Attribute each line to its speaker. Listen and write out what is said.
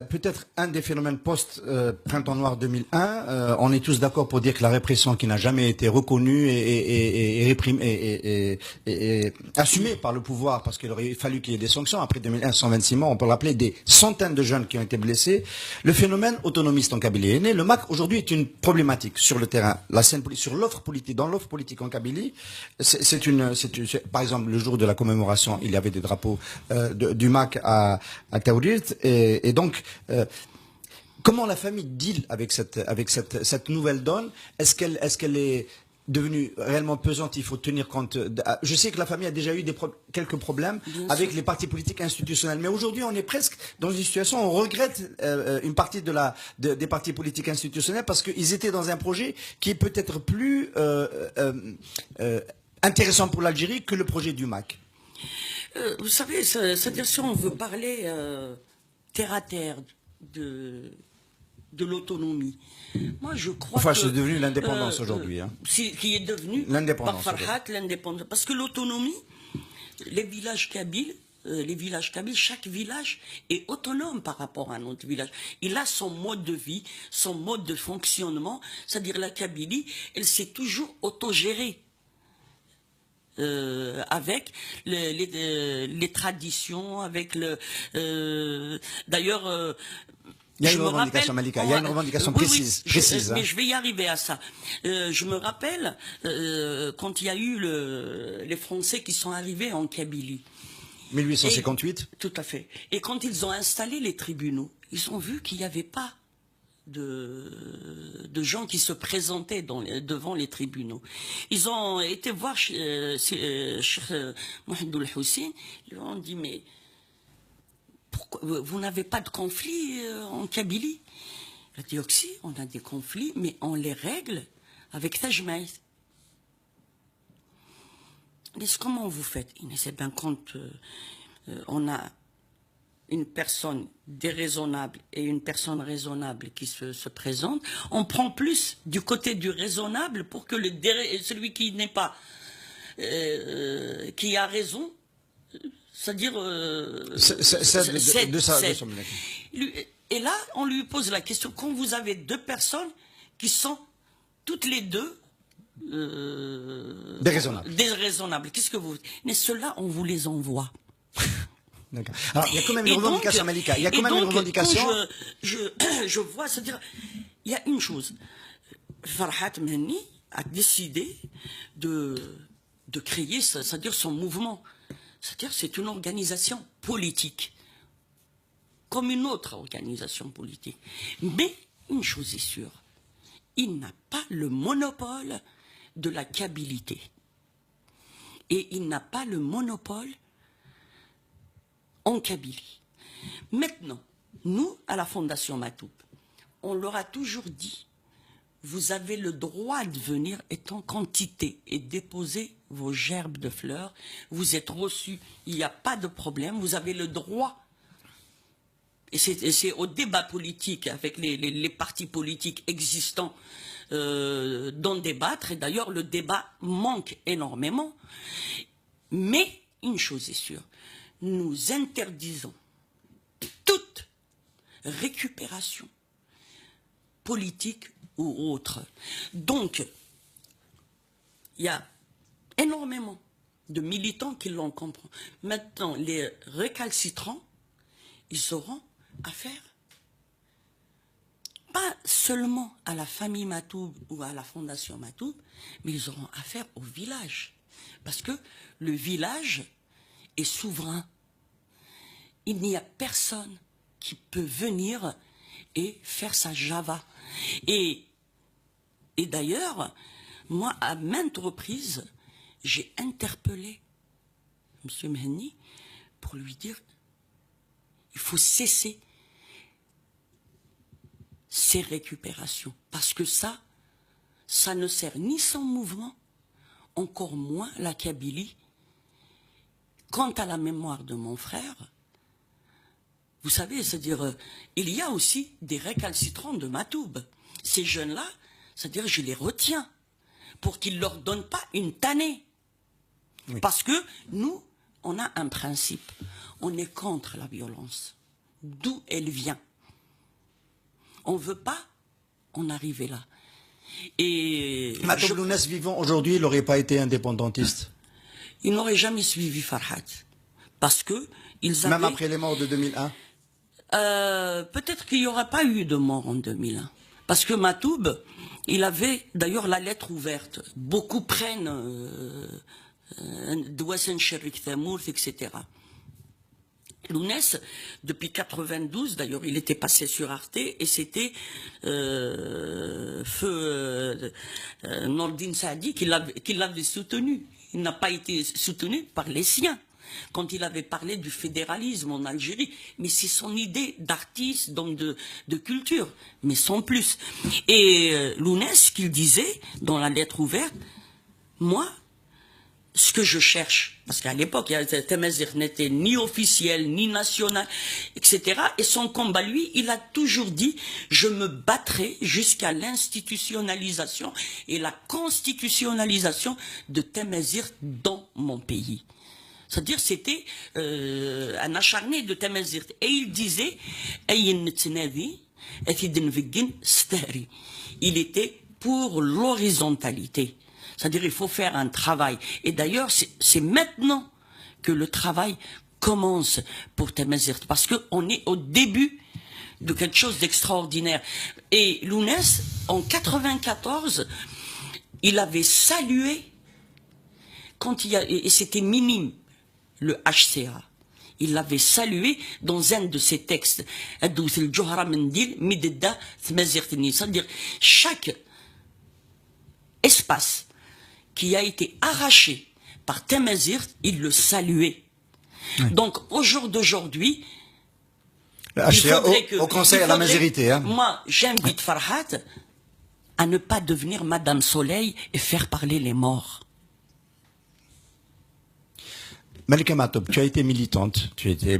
Speaker 1: Peut-être un des phénomènes post-Printemps Noir 2001, on est tous d'accord pour dire que la répression qui n'a jamais été reconnue et réprimée et assumée par le pouvoir, parce qu'il aurait fallu qu'il y ait des sanctions, après 2001, 126 morts, on peut rappeler des centaines de jeunes qui ont été blessés. Le phénomène autonomiste en Kabylie est né. Le MAC aujourd'hui est une problématique sur le terrain. La scène sur l'offre politique, dans l'offre politique en Kabylie, par exemple, le jour de la commémoration, il y avait des drapeaux du MAC à Taourit, et donc comment la famille deal avec cette nouvelle donne? Est-ce qu'elle est devenue réellement pesante? Il faut tenir compte. Je sais que la famille a déjà eu quelques problèmes avec les partis politiques institutionnels, mais aujourd'hui on est presque dans une situation où on regrette une partie des partis politiques institutionnels parce qu'ils étaient dans un projet qui est peut-être plus intéressant pour l'Algérie que le projet du MAC.
Speaker 2: Vous savez, c'est-à-dire si on veut parler terre à terre de l'autonomie. Moi, je crois
Speaker 1: enfin,
Speaker 2: que...
Speaker 1: c'est devenu l'indépendance aujourd'hui. Hein.
Speaker 2: Qui est devenu, par Farhat, l'indépendance. Parce que l'autonomie, les villages kabyles, chaque village est autonome par rapport à un autre village. Il a son mode de vie, son mode de fonctionnement. C'est-à-dire la Kabylie, elle s'est toujours autogérée. Avec les traditions, avec le... D'ailleurs...
Speaker 1: il y a une revendication, Malika, il y a une revendication précise.
Speaker 2: Mais je vais y arriver à ça. Je me rappelle quand il y a eu les Français qui sont arrivés en Kabylie.
Speaker 1: 1858.
Speaker 2: Tout à fait. Et quand ils ont installé les tribunaux, ils ont vu qu'il n'y avait pas de gens qui se présentaient devant les tribunaux. Ils ont été voir Cheikh Mohamedou Hussein, ils lui ont dit, mais pourquoi, vous n'avez pas de conflit en Kabylie? Il a dit, si, on a des conflits, mais on les règle avec Tajmaï. Il dit, comment vous faites? Il dit, c'est bien compte, on a une personne déraisonnable et une personne raisonnable qui se présente, on prend plus du côté du raisonnable pour que celui qui n'est pas, qui a raison, c'est-à-dire... Et là, on lui pose la question, quand vous avez deux personnes qui sont toutes les deux déraisonnables, qu'est-ce que vous... Mais ceux-là, on vous les envoie.
Speaker 1: D'accord. Alors, il y a quand même une revendication, Malika. Il y a quand même une revendication.
Speaker 2: Je vois, c'est-à-dire, il y a une chose. Farhat Mehni a décidé de créer, c'est-à-dire son mouvement. C'est-à-dire, c'est une organisation politique, comme une autre organisation politique. Mais une chose est sûre, il n'a pas le monopole de la kabilité. Et il n'a pas le monopole en Kabylie. Maintenant, nous, à la Fondation Matoub, on leur a toujours dit, vous avez le droit de venir en quantité et déposer vos gerbes de fleurs, vous êtes reçus, il n'y a pas de problème, vous avez le droit. Et c'est au débat politique, avec les partis politiques existants, d'en débattre, et d'ailleurs le débat manque énormément. Mais une chose est sûre, nous interdisons toute récupération politique ou autre. Donc, il y a énormément de militants qui l'ont compris. Maintenant, les récalcitrants, ils auront affaire pas seulement à la famille Matoub ou à la Fondation Matoub, mais ils auront affaire au village. Parce que le village est souverain. Il n'y a personne qui peut venir et faire sa java. Et d'ailleurs, moi, à maintes reprises, j'ai interpellé M. Mehni pour lui dire il faut cesser ces récupérations. Parce que ça ne sert ni son mouvement, encore moins la Kabylie. Quant à la mémoire de mon frère, vous savez, c'est-à-dire, il y a aussi des récalcitrants de Matoub. Ces jeunes-là, c'est-à-dire, je les retiens pour qu'ils ne leur donnent pas une tannée. Oui. Parce que nous, on a un principe. On est contre la violence. D'où elle vient. On ne veut pas en arriver là. Et
Speaker 1: Matoub Lounès vivant aujourd'hui, il n'aurait pas été indépendantiste.
Speaker 2: il n'aurait jamais suivi Farhat. Parce que ils avaient...
Speaker 1: Même après les morts de 2001.
Speaker 2: Peut-être qu'il n'y aurait pas eu de mort en 2001. Parce que Matoub, il avait d'ailleurs la lettre ouverte. Beaucoup prennent Douassen Cherik Tamour, etc. Lounès, depuis 92, d'ailleurs, il était passé sur Arte et c'était feu Nordine Saadi qui l'avait soutenu. Il n'a pas été soutenu par les siens quand il avait parlé du fédéralisme en Algérie. Mais c'est son idée d'artiste, donc de culture, mais sans plus. Et Lounès, qu'il disait dans la lettre ouverte, moi, ce que je cherche, parce qu'à l'époque, Temazir n'était ni officiel, ni national, etc. Et son combat, lui, il a toujours dit, je me battrai jusqu'à l'institutionnalisation et la constitutionnalisation de Temazir dans mon pays. C'est-à-dire, c'était un acharné de Temazir. Et il disait, il était pour l'horizontalité. C'est-à-dire il faut faire un travail. Et d'ailleurs, c'est maintenant que le travail commence pour Temazir. Parce qu'on est au début de quelque chose d'extraordinaire. Et Lounès, en 94, il avait salué, quand il y a, et c'était minime, le HCA. Il l'avait salué dans un de ses textes. C'est-à-dire chaque espace qui a été arraché par Temazir, il le saluait. Oui. Donc, au jour d'aujourd'hui,
Speaker 1: au Conseil à la majorité. Hein.
Speaker 2: Moi, j'invite Farhat à ne pas devenir Madame Soleil et faire parler les morts.
Speaker 1: Malika Matoub, tu as été militante, tu étais